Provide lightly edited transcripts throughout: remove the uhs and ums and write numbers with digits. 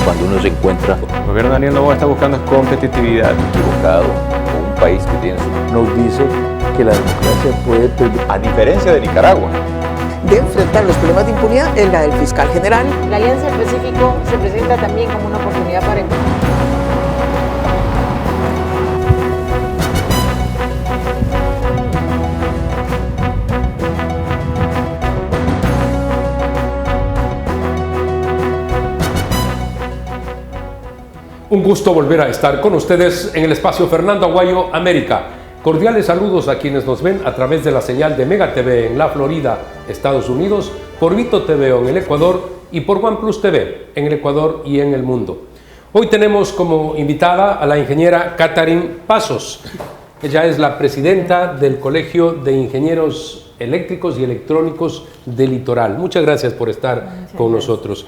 cuando uno se encuentra El gobierno de Daniel Noboa está buscando competitividad. equivocado con un país que tiene nos dice que la democracia puede, A diferencia de Nicaragua, de enfrentar los problemas de impunidad es la del fiscal general. La Alianza del Pacífico se presenta también como una oportunidad para Un gusto volver a estar con ustedes en el espacio Fernando Aguayo América. Cordiales saludos a quienes nos ven a través de la señal de Mega TV en la Florida, Estados Unidos, por Vito TV en el Ecuador y por OnePlus TV en el Ecuador y en el mundo. Hoy tenemos como invitada a la ingeniera Catherine Pasos. Ella es la presidenta del Colegio de Ingenieros Eléctricos y Electrónicos del Litoral. Muchas gracias por estar con nosotros.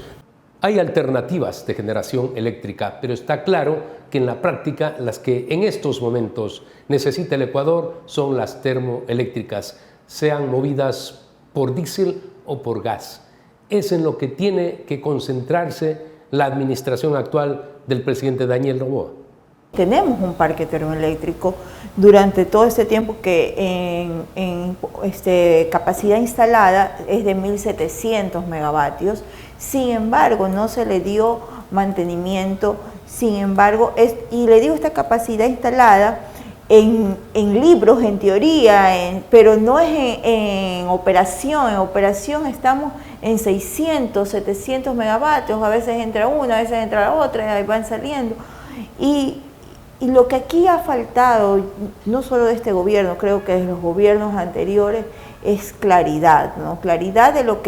Hay alternativas de generación eléctrica, pero está claro que en la práctica las que en estos momentos necesita el Ecuador son las termoeléctricas, sean movidas por diésel o por gas. Es en lo que tiene que concentrarse la administración actual del presidente Daniel Noboa. Tenemos un parque termoeléctrico durante todo este tiempo que en capacidad instalada es de 1.700 megavatios. Sin embargo, no se le dio mantenimiento, y le digo esta capacidad instalada en libros, en teoría, pero no es en operación. En operación estamos en 600, 700 megavatios, a veces entra una, a veces entra la otra, y ahí van saliendo. Y lo que aquí ha faltado, no solo de este gobierno, creo que de los gobiernos anteriores, es claridad, ¿no? Claridad de lo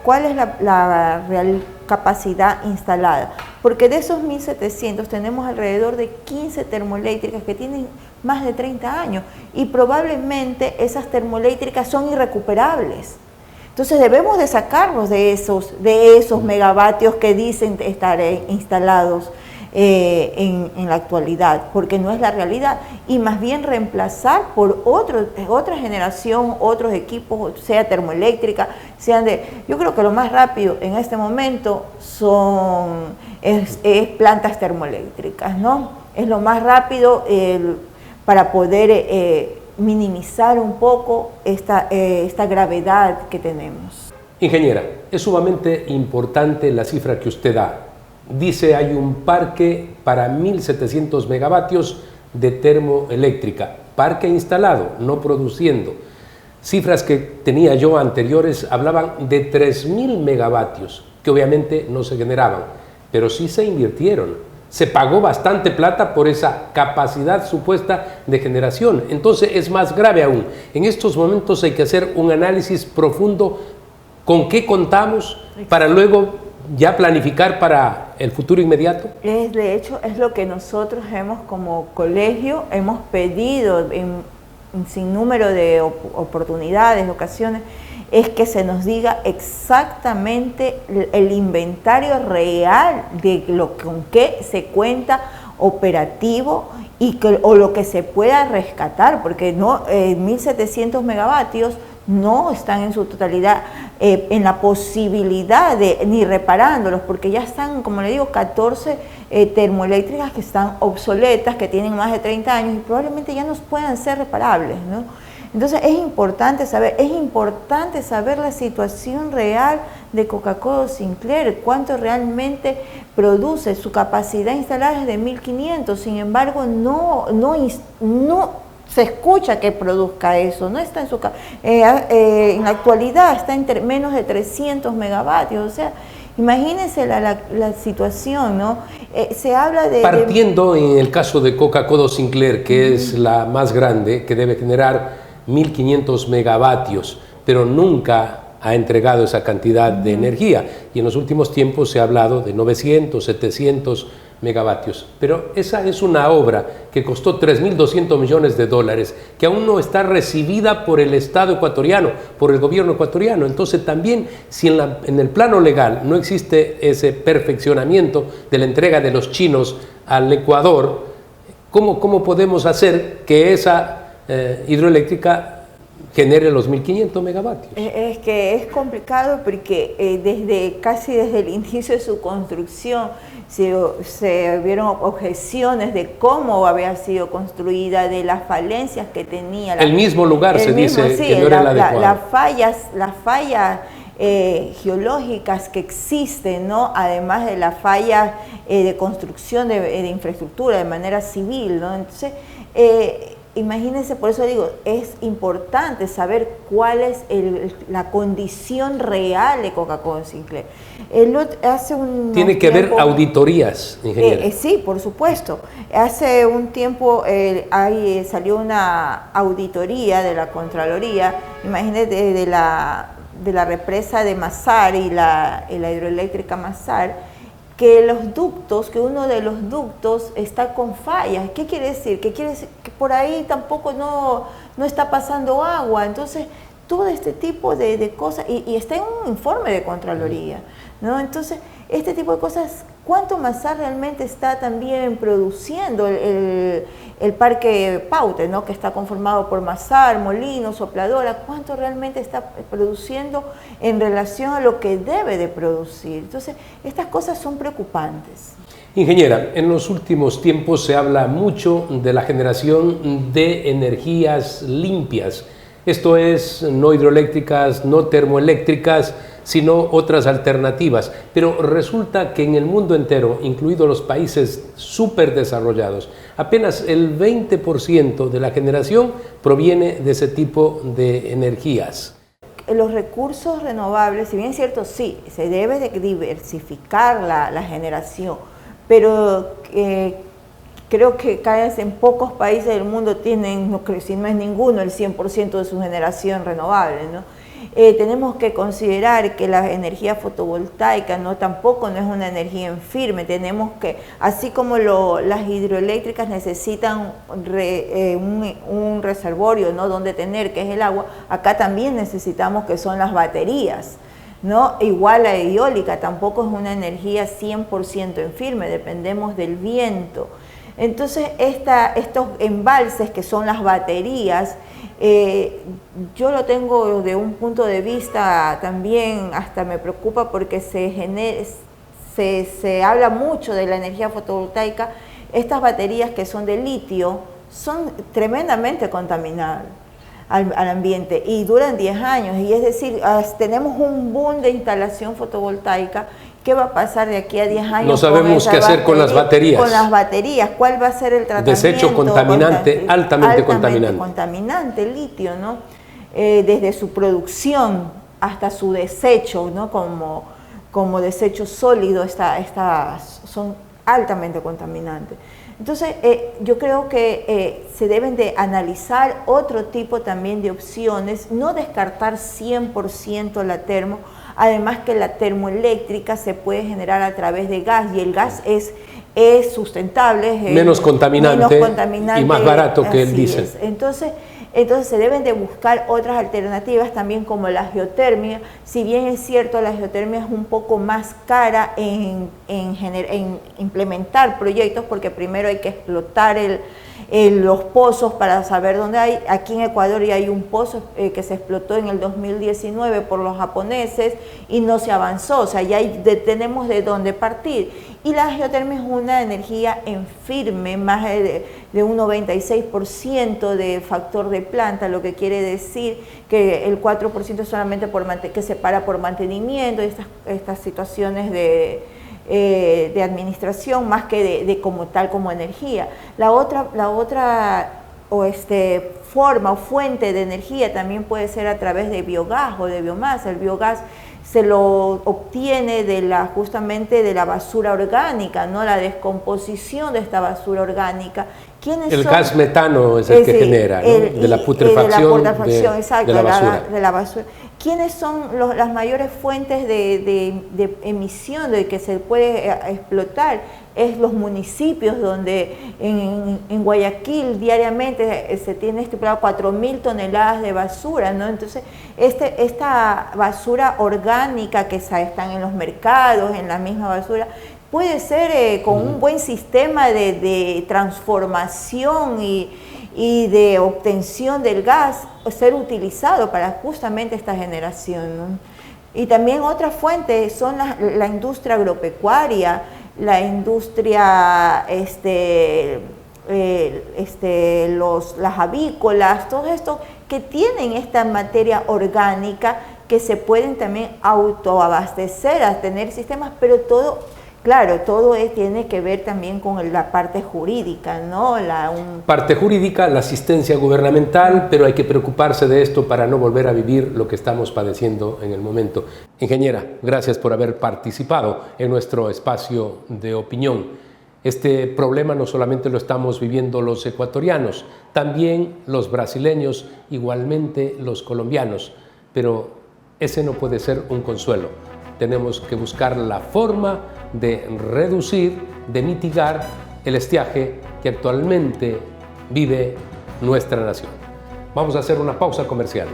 cuál es la real capacidad instalada. Porque de esos 1.700 tenemos alrededor de 15 termoeléctricas que tienen más de 30 años y probablemente esas termoeléctricas son irrecuperables. Entonces debemos de sacarnos de esos megavatios que dicen estar instalados en la actualidad, porque no es la realidad, y más bien reemplazar por otra generación, otros equipos, sea termoeléctrica, yo creo que lo más rápido en este momento es plantas termoeléctricas, ¿no? Es lo más rápido para poder minimizar un poco esta gravedad que tenemos. Ingeniera, es sumamente importante la cifra que usted da. Dice, hay un parque para 1.700 megavatios de termoeléctrica, parque instalado, no produciendo. Cifras que tenía yo anteriores hablaban de 3.000 megavatios, que obviamente no se generaban, pero sí se invirtieron. Se pagó bastante plata por esa capacidad supuesta de generación. Entonces es más grave aún. En estos momentos hay que hacer un análisis profundo con qué contamos para luego ya planificar para el futuro inmediato. De hecho, es lo que nosotros como colegio hemos pedido en sin número de oportunidades, ocasiones, es que se nos diga exactamente el inventario real de con qué se cuenta operativo o lo que se pueda rescatar, porque no 1.700 megavatios no están en su totalidad en la posibilidad de ni reparándolos, porque ya están, como le digo, 14 termoeléctricas que están obsoletas, que tienen más de 30 años y probablemente ya no puedan ser reparables, ¿no? Entonces es importante saber la situación real de Coca-Cola Sinclair, cuánto realmente produce. Su capacidad instalada es de 1.500, sin embargo no se escucha que produzca eso, no está en la actualidad está en menos de 300 megavatios, o sea, imagínense la situación, ¿no? Se habla de... Partiendo en el caso de Coca-Cola Sinclair, que es la más grande, que debe generar 1.500 megavatios, pero nunca ha entregado esa cantidad de energía, y en los últimos tiempos se ha hablado de 900, 700 megavatios, pero esa es una obra que costó 3.200 millones de dólares, que aún no está recibida por el Estado ecuatoriano, por el gobierno ecuatoriano. Entonces también, si en el plano legal no existe ese perfeccionamiento de la entrega de los chinos al Ecuador, ¿cómo podemos hacer que esa hidroeléctrica genere los 1.500 megavatios. Es que es complicado porque casi desde el inicio de su construcción se vieron objeciones de cómo había sido construida, de las falencias que tenía. El mismo lugar se dice sí, que no era el adecuado. Las fallas geológicas que existen, ¿no? Además de las fallas de construcción de infraestructura de manera civil, ¿no? Entonces, imagínense, por eso digo, es importante saber cuál es la condición real de Coca-Cola Sinclair. Tiene que haber auditorías, ingeniera. Sí, por supuesto. Hace un tiempo salió una auditoría de la Contraloría, imagínense, de la represa de Masar y la hidroeléctrica Masar, que uno de los ductos está con fallas. ¿Qué quiere decir? Que quiere decir que por ahí tampoco no está pasando agua. Entonces, todo este tipo de cosas, y está en un informe de Contraloría, ¿no? Entonces, este tipo de cosas, ¿cuánto Masar realmente está también produciendo el parque Paute, ¿no? Que está conformado por Masar, Molino, Sopladora? ¿Cuánto realmente está produciendo en relación a lo que debe de producir? Entonces, estas cosas son preocupantes. Ingeniera, en los últimos tiempos se habla mucho de la generación de energías limpias. Esto es, no hidroeléctricas, no termoeléctricas, sino otras alternativas. Pero resulta que en el mundo entero, incluidos los países súper desarrollados, apenas el 20% de la generación proviene de ese tipo de energías. Los recursos renovables, si bien es cierto, sí, se debe de diversificar la generación, pero creo que en pocos países del mundo tienen, si no es ninguno, el 100% de su generación renovable, ¿no? Tenemos que considerar que la energía fotovoltaica tampoco no es una energía en firme. Tenemos que, así como las hidroeléctricas necesitan un reservorio, ¿no?, donde tener, que es el agua, acá también necesitamos que son las baterías, ¿no? Igual la eólica tampoco es una energía 100% en firme, dependemos del viento. Entonces, estos embalses que son las baterías, yo lo tengo de un punto de vista también, hasta me preocupa porque se habla mucho de la energía fotovoltaica. Estas baterías que son de litio son tremendamente contaminadas al ambiente y duran 10 años, y es decir, tenemos un boom de instalación fotovoltaica. ¿Qué va a pasar de aquí a 10 años? No sabemos qué hacer con las baterías. Con las baterías, ¿cuál va a ser el tratamiento? Desecho contaminante, altamente contaminante. Contaminante, el litio, ¿no? Desde su producción hasta su desecho, ¿no? Como desecho sólido, son altamente contaminantes. Entonces, yo creo que se deben de analizar otro tipo también de opciones, no descartar 100% la termo. Además que la termoeléctrica se puede generar a través de gas, y el gas es sustentable, menos contaminante y más barato que el diésel. Entonces se deben de buscar otras alternativas también, como la geotermia. Si bien es cierto, la geotermia es un poco más cara en implementar proyectos, porque primero hay que explotar los pozos para saber dónde hay. Aquí en Ecuador ya hay un pozo que se explotó en el 2019 por los japoneses y no se avanzó, o sea, ya tenemos de dónde partir. Y la geotermia es una energía en firme, más de un 96% de factor de planta, lo que quiere decir que el 4% es solamente que se para por mantenimiento y estas situaciones de administración, más que de como tal, como energía. La otra forma o fuente de energía también puede ser a través de biogás o de biomasa. El biogás se lo obtiene justamente de la basura orgánica, ¿no? La descomposición de esta basura orgánica. El gas metano es el que genera, ¿no? De la putrefacción exacto, de la basura. De la basura. ¿Quiénes son las mayores fuentes de emisión de que se puede explotar? Es los municipios, donde en Guayaquil diariamente se tiene estipulado 4.000 toneladas de basura, ¿no? Entonces, esta basura orgánica que están en los mercados, en la misma basura, puede ser con un buen sistema de transformación y y de obtención del gas ser utilizado para justamente esta generación, ¿no? Y también otra fuente son la industria agropecuaria, la industria, las avícolas, todo esto que tienen esta materia orgánica que se pueden también autoabastecer, a tener sistemas, pero todo, claro, tiene que ver también con la parte jurídica, ¿no? Parte jurídica, la asistencia gubernamental, pero hay que preocuparse de esto para no volver a vivir lo que estamos padeciendo en el momento. Ingeniera, gracias por haber participado en nuestro espacio de opinión. Este problema no solamente lo estamos viviendo los ecuatorianos, también los brasileños, igualmente los colombianos, pero ese no puede ser un consuelo. Tenemos que buscar la forma de reducir, de mitigar el estiaje que actualmente vive nuestra nación. Vamos a hacer una pausa comercial.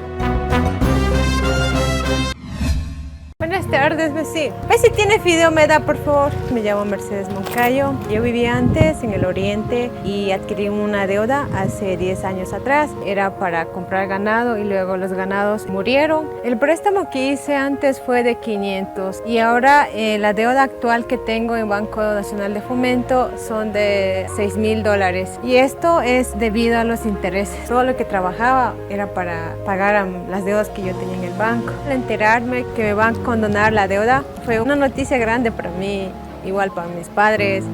Buenas tardes, vecino. Si tiene fideo, me da, por favor. Me llamo Mercedes Moncayo. Yo vivía antes en el oriente y adquirí una deuda hace 10 años atrás. Era para comprar ganado y luego los ganados murieron. El préstamo que hice antes fue de 500 y ahora la deuda actual que tengo en Banco Nacional de Fomento son de $6,000. Y esto es debido a los intereses. Todo lo que trabajaba era para pagar las deudas que yo tenía en el banco. Al enterarme que me van a condonar la deuda fue una noticia grande para mí, igual para mis padres.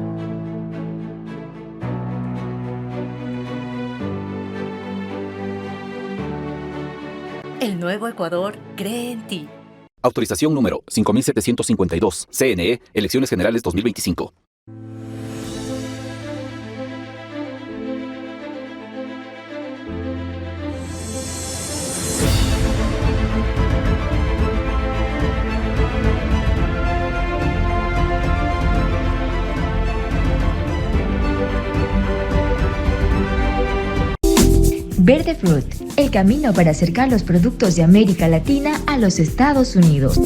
El Nuevo Ecuador cree en ti. Autorización número 5752. CNE, Elecciones Generales 2025. Verde Fruit, el camino para acercar los productos de América Latina a los Estados Unidos.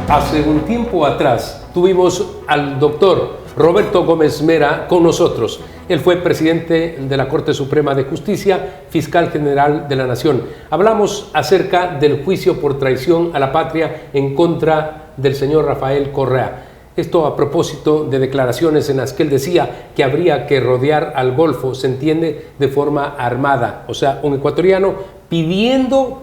Hace un tiempo atrás tuvimos al doctor Roberto Gómez Mera con nosotros. Él fue presidente de la Corte Suprema de Justicia, fiscal general de la Nación. Hablamos acerca del juicio por traición a la patria en contra del señor Rafael Correa. Esto a propósito de declaraciones en las que él decía que habría que rodear al Golfo, se entiende, de forma armada. O sea, un ecuatoriano pidiendo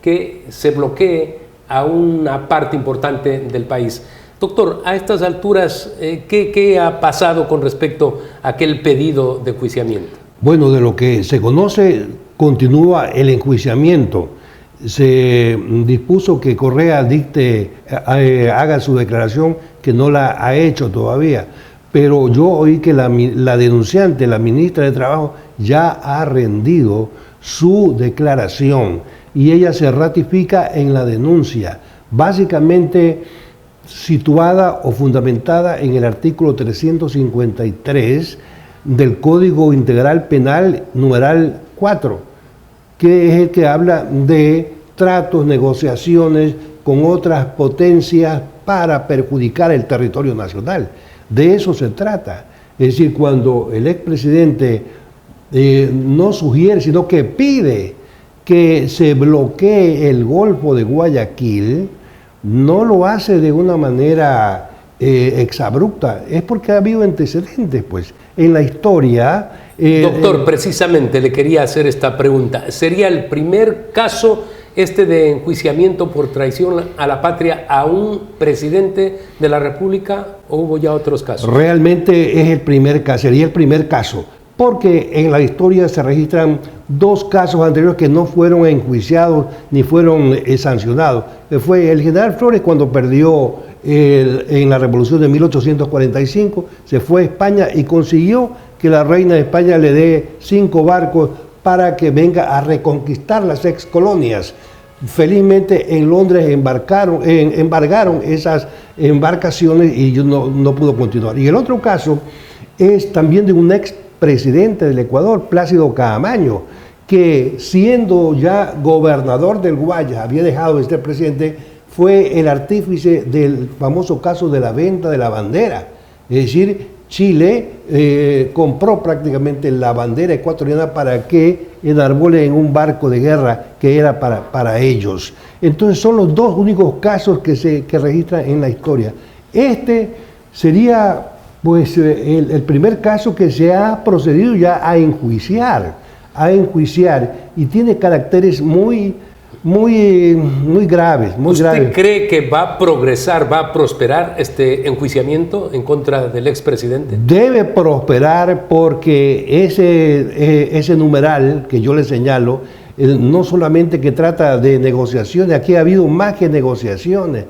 que se bloquee a una parte importante del país. Doctor, a estas alturas, ¿qué ha pasado con respecto a aquel pedido de enjuiciamiento? Bueno, de lo que se conoce, continúa el enjuiciamiento. Se dispuso que Correa haga su declaración, que no la ha hecho todavía. Pero yo oí que la denunciante, la ministra de Trabajo, ya ha rendido su declaración y ella se ratifica en la denuncia, básicamente situada o fundamentada en el artículo 353 del Código Integral Penal, numeral 4, que es el que habla de tratos, negociaciones con otras potencias para perjudicar el territorio nacional. De eso se trata. Es decir, cuando el expresidente no sugiere, sino que pide que se bloquee el Golfo de Guayaquil, no lo hace de una manera exabrupta, es porque ha habido antecedentes, pues, en la historia. Doctor, precisamente le quería hacer esta pregunta. ¿Sería el primer caso de enjuiciamiento por traición a la patria a un presidente de la República o hubo ya otros casos? Realmente es el primer caso, sería el primer caso, porque en la historia se registran dos casos anteriores que no fueron enjuiciados ni fueron sancionados. Fue el general Flores cuando perdió en la Revolución de 1845, se fue a España y consiguió que la reina de España le dé 5 barcos para que venga a reconquistar las ex colonias. Felizmente en Londres embargaron esas embarcaciones y no pudo continuar. Y el otro caso es también de un ex presidente del Ecuador, Plácido Caamaño, que siendo ya gobernador del Guayas, había dejado de ser presidente, fue el artífice del famoso caso de la venta de la bandera. Es decir, Chile compró prácticamente la bandera ecuatoriana para que enarbole en un barco de guerra que era para ellos. Entonces son los dos únicos casos que registran en la historia. Este sería pues el primer caso que se ha procedido ya a enjuiciar y tiene caracteres muy graves, ¿Usted cree que va a progresar, va a prosperar este enjuiciamiento en contra del expresidente? Debe prosperar porque ese numeral que yo le señalo, no solamente que trata de negociaciones, aquí ha habido más que negociaciones,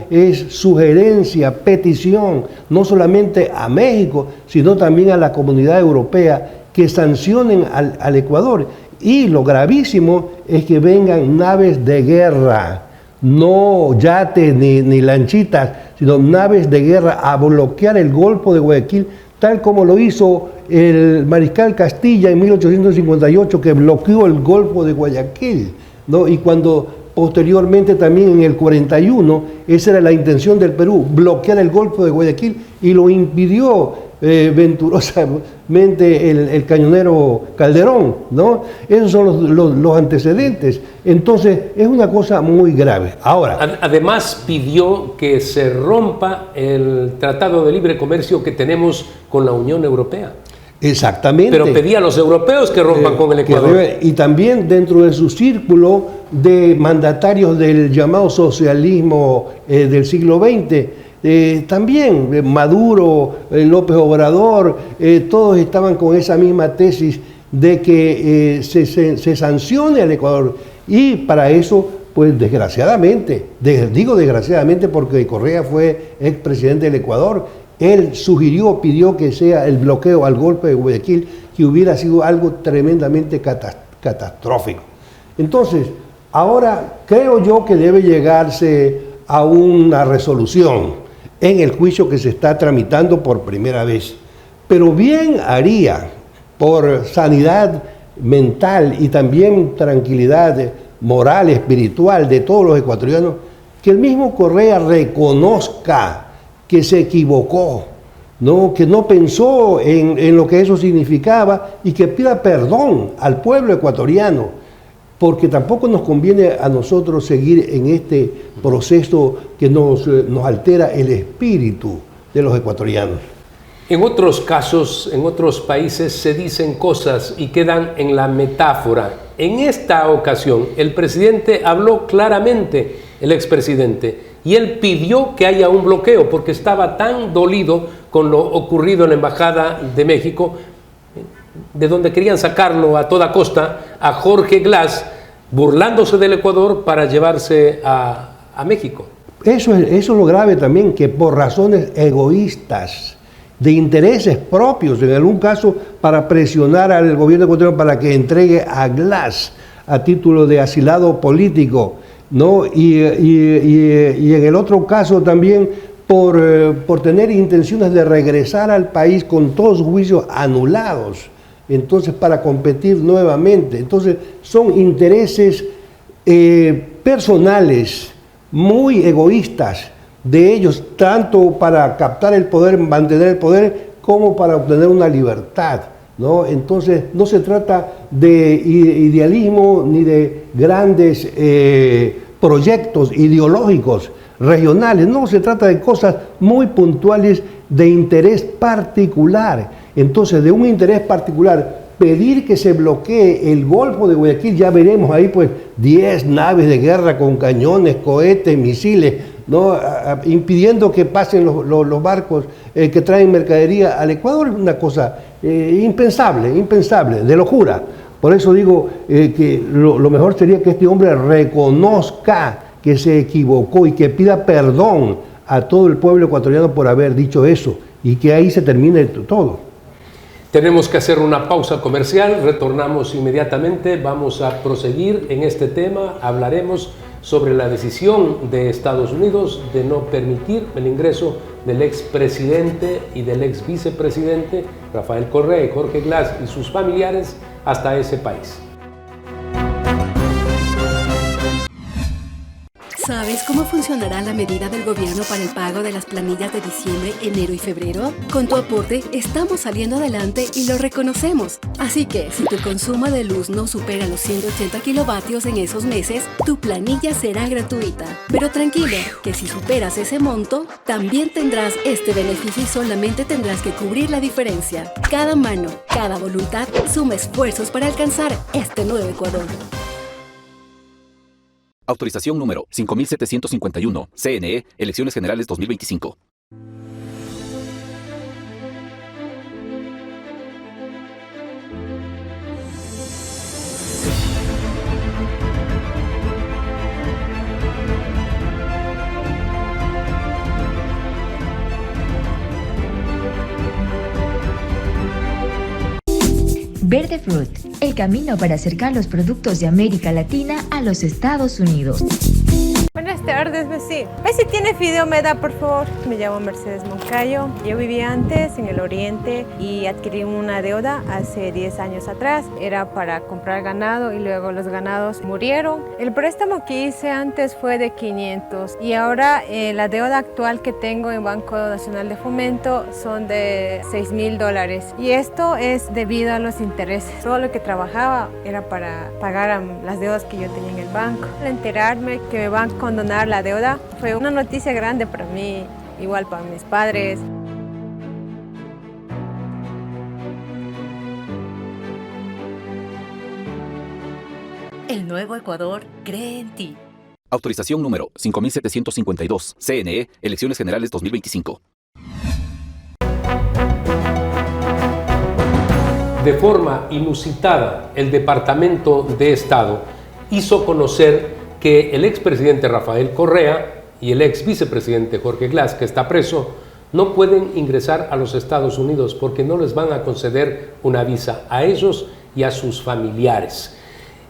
es sugerencia, petición, no solamente a México, sino también a la comunidad europea que sancionen al Ecuador. Y lo gravísimo es que vengan naves de guerra, no yates ni lanchitas, sino naves de guerra a bloquear el Golfo de Guayaquil, tal como lo hizo el mariscal Castilla en 1858, que bloqueó el Golfo de Guayaquil, ¿no? Y cuando posteriormente también en el 41, esa era la intención del Perú, bloquear el Golfo de Guayaquil, y lo impidió venturosamente el cañonero Calderón, ¿no? Esos son los antecedentes. Entonces, es una cosa muy grave. Ahora, además pidió que se rompa el Tratado de Libre Comercio que tenemos con la Unión Europea. Exactamente. Pero pedía a los europeos que rompan con el Ecuador. Y también dentro de su círculo de mandatarios del llamado socialismo del siglo XX, también Maduro, López Obrador, todos estaban con esa misma tesis de que se sancione al Ecuador. Y para eso, pues desgraciadamente, digo desgraciadamente porque Correa fue expresidente del Ecuador, él pidió que sea el bloqueo al Golfo de Guayaquil, que hubiera sido algo tremendamente catastrófico. Entonces, ahora creo yo que debe llegarse a una resolución en el juicio que se está tramitando por primera vez. Pero bien haría, por sanidad mental y también tranquilidad moral, espiritual de todos los ecuatorianos, que el mismo Correa reconozca que se equivocó, ¿no? Que no pensó en lo que eso significaba y que pida perdón al pueblo ecuatoriano, porque tampoco nos conviene a nosotros seguir en este proceso que nos altera el espíritu de los ecuatorianos. En otros casos, en otros países se dicen cosas y quedan en la metáfora. En esta ocasión, el presidente habló claramente, el expresidente, y él pidió que haya un bloqueo porque estaba tan dolido con lo ocurrido en la Embajada de México, de donde querían sacarlo a toda costa a Jorge Glass, burlándose del Ecuador para llevarse a México. Eso es lo grave también, que por razones egoístas, de intereses propios, en algún caso para presionar al gobierno ecuatoriano para que entregue a Glass a título de asilado político, ¿no? Y en el otro caso también por tener intenciones de regresar al país con todos sus juicios anulados, entonces para competir nuevamente. Entonces son intereses personales, muy egoístas de ellos, tanto para captar el poder, mantener el poder, como para obtener una libertad, ¿no? Entonces no se trata de idealismo ni de grandes proyectos ideológicos regionales, no, se trata de cosas muy puntuales de interés particular. Entonces, de un interés particular, pedir que se bloquee el Golfo de Guayaquil, ya veremos ahí pues 10 naves de guerra con cañones, cohetes, misiles, ¿no? Impidiendo que pasen los barcos que traen mercadería al Ecuador, es una cosa impensable, de locura. Por eso digo que lo mejor sería que este hombre reconozca que se equivocó y que pida perdón a todo el pueblo ecuatoriano por haber dicho eso, y que ahí se termine todo. Tenemos que hacer una pausa comercial, retornamos inmediatamente, vamos a proseguir en este tema, hablaremos sobre la decisión de Estados Unidos de no permitir el ingreso del expresidente y del ex vicepresidente Rafael Correa y Jorge Glass y sus familiares hasta ese país. ¿Sabes cómo funcionará la medida del gobierno para el pago de las planillas de diciembre, enero y febrero? Con tu aporte estamos saliendo adelante y lo reconocemos. Así que si tu consumo de luz no supera los 180 kilovatios en esos meses, tu planilla será gratuita. Pero tranquilo, que si superas ese monto, también tendrás este beneficio y solamente tendrás que cubrir la diferencia. Cada mano, cada voluntad suma esfuerzos para alcanzar este nuevo Ecuador. Autorización número 5751. CNE, Elecciones Generales 2025. Verde Fruit, el camino para acercar los productos de América Latina a los Estados Unidos. Buenas tardes, vecino. Si tiene fideo, me da, por favor. Me llamo Mercedes Moncayo. Yo vivía antes en el oriente y adquirí una deuda hace 10 años atrás. Era para comprar ganado y luego los ganados murieron. El préstamo que hice antes fue de 500 y ahora la deuda actual que tengo en Banco Nacional de Fomento son de $6,000. Y esto es debido a los intereses. Todo lo que trabajaba era para pagar las deudas que yo tenía en el banco. Al enterarme que me van a condonar la deuda fue una noticia grande para mí, igual para mis padres. El nuevo Ecuador cree en ti. Autorización número 5752. CNE, Elecciones Generales 2025. De forma inusitada, el Departamento de Estado hizo conocer que el expresidente Rafael Correa y el ex vicepresidente Jorge Glass, que está preso, no pueden ingresar a los Estados Unidos porque no les van a conceder una visa a ellos y a sus familiares.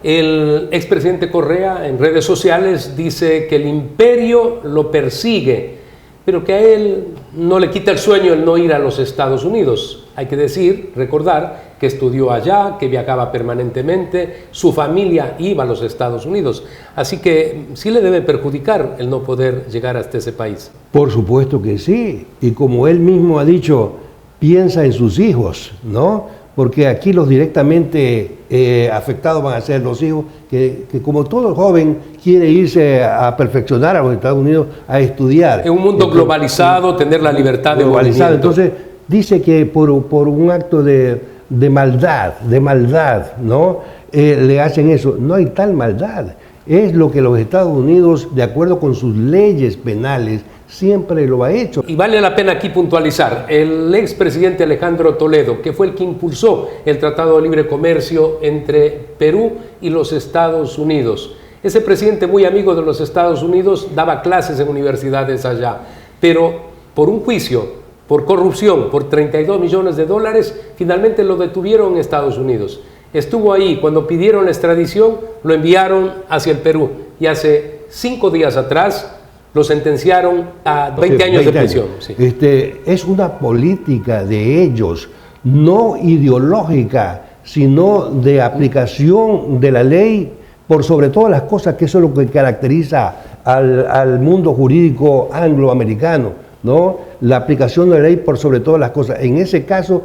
El expresidente Correa en redes sociales dice que el imperio lo persigue, pero que a él no le quita el sueño el no ir a los Estados Unidos. Hay que decir, recordar, que estudió allá, que viajaba permanentemente, su familia iba a los Estados Unidos. Así que sí le debe perjudicar el no poder llegar hasta ese país. Por supuesto que sí. Y como él mismo ha dicho, piensa en sus hijos, ¿no? Porque aquí los directamente afectados van a ser los hijos, que como todo joven quiere irse a perfeccionar a los Estados Unidos, a estudiar. En un mundo globalizado, tener la libertad de movimiento. Entonces, dice que por un acto de maldad, ¿no? Le hacen eso. No hay tal maldad. Es lo que los Estados Unidos, de acuerdo con sus leyes penales, siempre lo ha hecho. Y vale la pena aquí puntualizar, el expresidente Alejandro Toledo, que fue el que impulsó el Tratado de Libre Comercio entre Perú y los Estados Unidos. Ese presidente, muy amigo de los Estados Unidos, daba clases en universidades allá, pero por un juicio, por corrupción, por $32 millones, finalmente lo detuvieron en Estados Unidos. Estuvo ahí, cuando pidieron la extradición, lo enviaron hacia el Perú y hace 5 días atrás lo sentenciaron a 20 años de prisión. Sí. Es una política de ellos, no ideológica, sino de aplicación de la ley por sobre todas las cosas, que eso es lo que caracteriza al mundo jurídico angloamericano, ¿no? La aplicación de la ley por sobre todas las cosas. En ese caso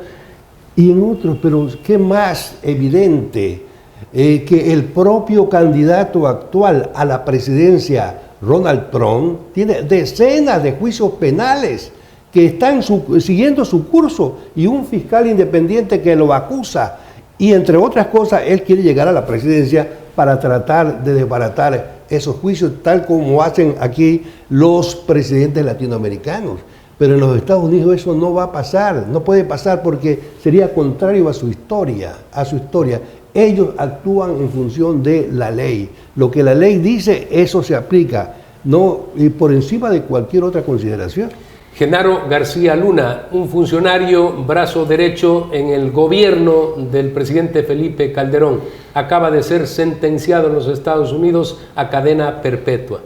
y en otros, pero qué más evidente que el propio candidato actual a la presidencia, Donald Trump, tiene decenas de juicios penales que están siguiendo su curso y un fiscal independiente que lo acusa. Y entre otras cosas, él quiere llegar a la presidencia para tratar de desbaratar esos juicios, tal como hacen aquí los presidentes latinoamericanos. Pero en los Estados Unidos eso no va a pasar, no puede pasar porque sería contrario a su historia, Ellos actúan en función de la ley. Lo que la ley dice, eso se aplica, no y por encima de cualquier otra consideración. Genaro García Luna, un funcionario brazo derecho en el gobierno del presidente Felipe Calderón, acaba de ser sentenciado en los Estados Unidos a cadena perpetua.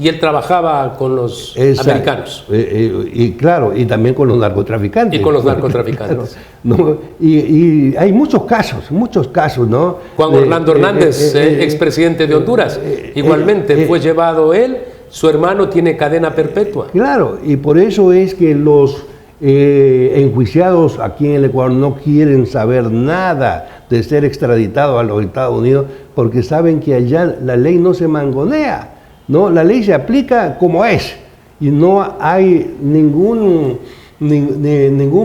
Y él trabajaba con los americanos. Y claro, y también con los narcotraficantes. Y con los narcotraficantes. Claro, ¿no? Y hay muchos casos, ¿no? Juan Orlando Hernández, expresidente de Honduras, igualmente fue llevado él su hermano tiene cadena perpetua. Claro, y por eso es que los enjuiciados aquí en el Ecuador no quieren saber nada de ser extraditados a los Estados Unidos, porque saben que allá la ley no se mangonea, ¿no? La ley se aplica como es y no hay ningún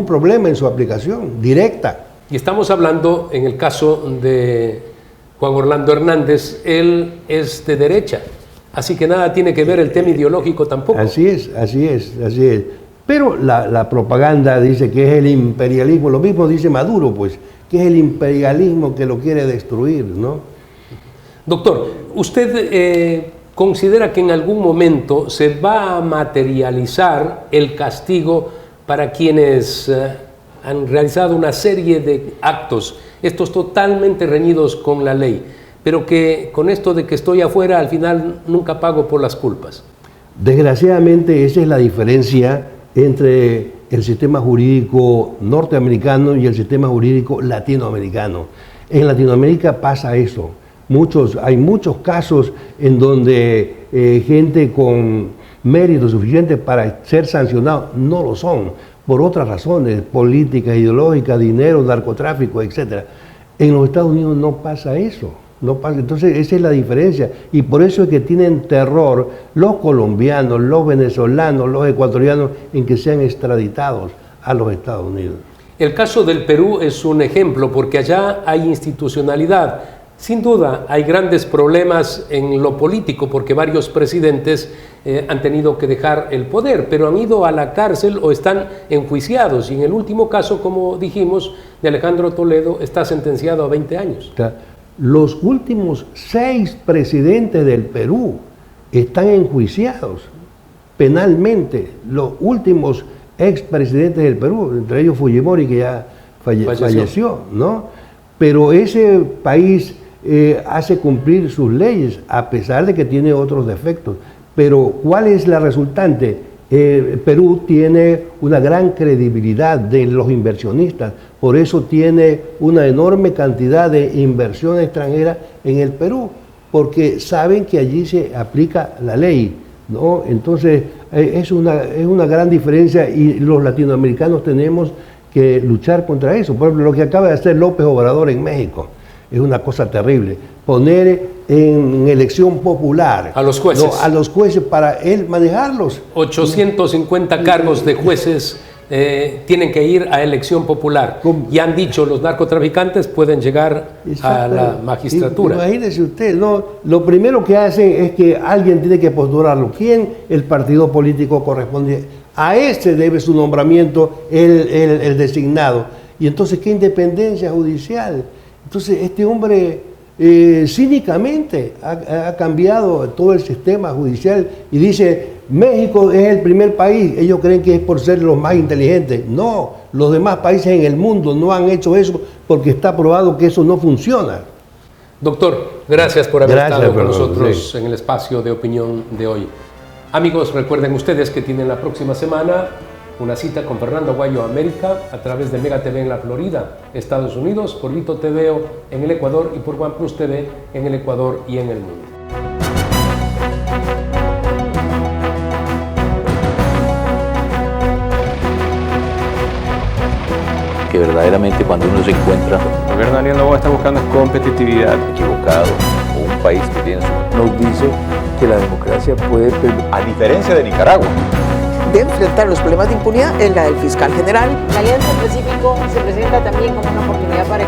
problema en su aplicación directa. Y estamos hablando, en el caso de Juan Orlando Hernández, él es de derecha, así que nada tiene que ver el tema ideológico tampoco. Así es. Pero la propaganda dice que es el imperialismo, lo mismo dice Maduro, pues, que es el imperialismo que lo quiere destruir, ¿no? Doctor, ¿usted considera que en algún momento se va a materializar el castigo para quienes han realizado una serie de actos, estos totalmente reñidos con la ley, pero que con esto de que estoy afuera al final nunca pago por las culpas? Desgraciadamente esa es la diferencia entre el sistema jurídico norteamericano y el sistema jurídico latinoamericano. En Latinoamérica pasa eso. Hay muchos casos en donde gente con mérito suficiente para ser sancionados no lo son, por otras razones, políticas, ideológicas, dinero, narcotráfico, etc. En los Estados Unidos no pasa eso. No pasa. Entonces esa es la diferencia y por eso es que tienen terror los colombianos, los venezolanos, los ecuatorianos en que sean extraditados a los Estados Unidos. El caso del Perú es un ejemplo porque allá hay institucionalidad. Sin duda hay grandes problemas en lo político porque varios presidentes han tenido que dejar el poder, pero han ido a la cárcel o están enjuiciados. Y en el último caso, como dijimos, de Alejandro Toledo, está sentenciado a 20 años. Los últimos 6 presidentes del Perú están enjuiciados penalmente. Los últimos expresidentes del Perú, entre ellos Fujimori, que ya falleció, ¿no? Pero ese país hace cumplir sus leyes, a pesar de que tiene otros defectos. Pero ¿cuál es la resultante? Perú tiene una gran credibilidad de los inversionistas, por eso tiene una enorme cantidad de inversión extranjera en el Perú, porque saben que allí se aplica la ley, ¿no? Entonces es una gran diferencia y los latinoamericanos tenemos que luchar contra eso. Por ejemplo, lo que acaba de hacer López Obrador en México es una cosa terrible, poner en elección popular a los jueces, a los jueces para él manejarlos. 850 cargos de jueces tienen que ir a elección popular. Y han dicho los narcotraficantes pueden llegar a la magistratura. Imagínese usted, ¿no? Lo primero que hacen es que alguien tiene que postularlo. ¿Quién? El partido político corresponde. A este debe su nombramiento el designado. Y entonces, ¿qué independencia judicial? Entonces, este hombre cínicamente ha cambiado todo el sistema judicial y dice, México es el primer país, ellos creen que es por ser los más inteligentes. No, los demás países en el mundo no han hecho eso porque está probado que eso no funciona. Doctor, gracias por haber estado con nosotros en el espacio de opinión de hoy. Amigos, recuerden ustedes que tienen la próxima semana una cita con Fernando Aguayo América a través de Mega TV en la Florida, Estados Unidos, por Lito TV en el Ecuador y por OnePlus TV en el Ecuador y en el mundo. Que verdaderamente cuando uno se encuentra El gobierno de Daniel Noboa está buscando competitividad. equivocado o un país que tiene nos dice que la democracia puede, a diferencia de Nicaragua, de enfrentar los problemas de impunidad es la del fiscal general. La Alianza del Pacífico se presenta también como una oportunidad para